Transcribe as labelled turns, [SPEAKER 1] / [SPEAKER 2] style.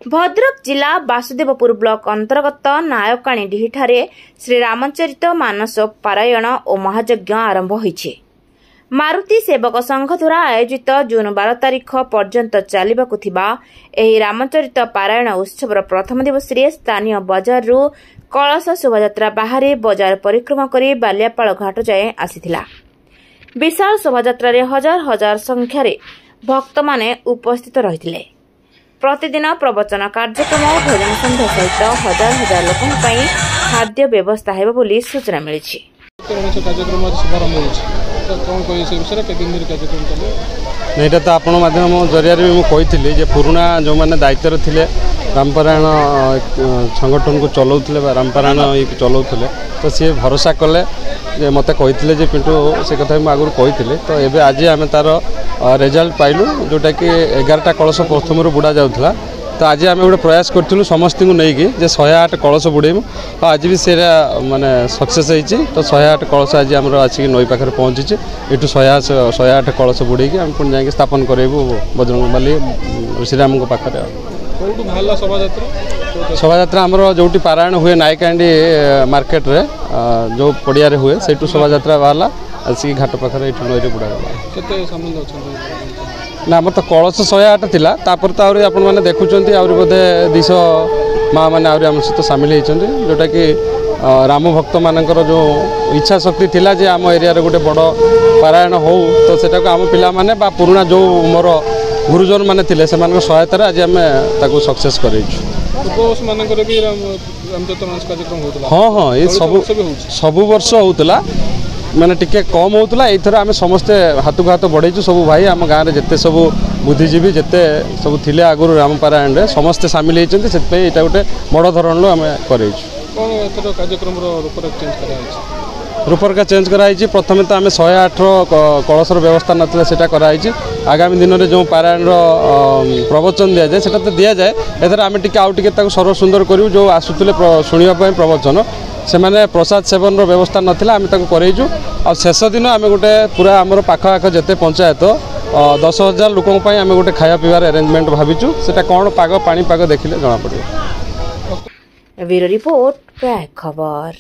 [SPEAKER 1] भद्रक जिला वासुदेवपुर ब्लॉक अंतर्गत नायकाणीडीठारे श्री रामचरित मानस पारायण और महायज्ञ आरंभ होइछे। मारुति सेवक संघ द्वारा आयोजित जून 12 तारिख पर्यंत चलिबाकु थिबा एही रामचरित पारायण उत्सवर प्रथम दिवस रे स्थानीय बजार रु कलश शोभायात्रा बाहर बजार परिक्रमा करी बालियापाल घाट जाए आसीथिला। विशाल शोभायात्रा रे हजार हजार संख्यार भक्त माने उपस्थित रहिथिले। प्रतिदिन प्रवचन कार्यक्रम और भोजन संध्या सहित हजार हजार लोकों पई खाद्य व्यवस्था हेबो बोली सूचना मिलिछि।
[SPEAKER 2] नहीं तो आपण माध्यम जरिया मुझे जे पुराना जो मैंने दायित्व थे रामपारायण संगठन को चलाऊे रामपारायण चलाऊे तो सी भरोसा कले मत कही पिंटू से कथा आगुरी कही तो ये आज आम तार रिजल्ट पाइलु जोटा कि 11टा कलश प्रथम बुड़ा जाऊला तो आज आम गोटे प्रयास करूँ समस्त को लेकिन 108 कलश बुड़ेमु तो आज भी से माने सक्सेस होती तो 108 कलश आज आम आसिक नई पाखे पहुँची ये 108 कलश बुड़े आम पुणी जाकि स्थापन करेबू बजरंगबली श्रीराम पाखे। शोभायात्रा आमर जो पारायण हुए नायकांडी मार्केट रे जो पड़िया हुए से शोभायात्रा बाहर आसिक घाट पाखे ये नई बुड़ा ना आम तो कलश 108 थिला तापर तो आहरी आपण माने देखुचंती आहरी बोधे 200 माँ मैंने आहरी आम सहित सामिल होइचंती जोटा कि राम भक्त मानकर जो इच्छा शक्ति थिला जे आम एरिया रे गोटे बड़ पारायण हो तो सेटा को आम पिला माने बा पुराना जो मोर गुरुजन माने थिले सेमानक सहायता आज आम ताको सक्सेस करैछु।
[SPEAKER 3] उपवास मानकर भी रामचरित मानस कार्यक्रम होतला।
[SPEAKER 2] हां हां ये सब वर्ष होतला माने टिके कम होतला एथर आमे समस्ते हाथ को हाथ बढ़ेछु सब भाई आम गाँव में जिते सब बुद्धिजीवी जिते सब थिले आगुरु रामपारायण रे समस्ते सामिल होइचंती सेत पे एटा गोटे बड़ धरण लो आमे करैछु।
[SPEAKER 3] कोन एथर कार्यक्रम रो रूपरेखा चेंज कराइछि
[SPEAKER 2] रूपरेखा चेंज कराइछि प्रथमे तो आमे 108 कलशर व्यवस्था नथिला सेटा कराइछि आगामी दिन में जो पारायण प्रवचन दि जाए सेटा तो दि जाए एथर आमे टिके आउ टिके ताको सर्व सुंदर करिवु जो आसुतले सुनिबा पय प्रवचन से माने प्रसाद सेवन व्यवस्था नथिला आमे ताको करैछु आ शेष दिन आमे गोटे पूरा हमर पाख आख जते पंचायत 10,000 लोकों पय आमे गोटे खाया पीवार अरेंजमेंट भाबिछु सेटा कोन पाग पानी पाग देखिले जणा पड़ियो।
[SPEAKER 1] ब्यूरो रिपोर्ट खबर।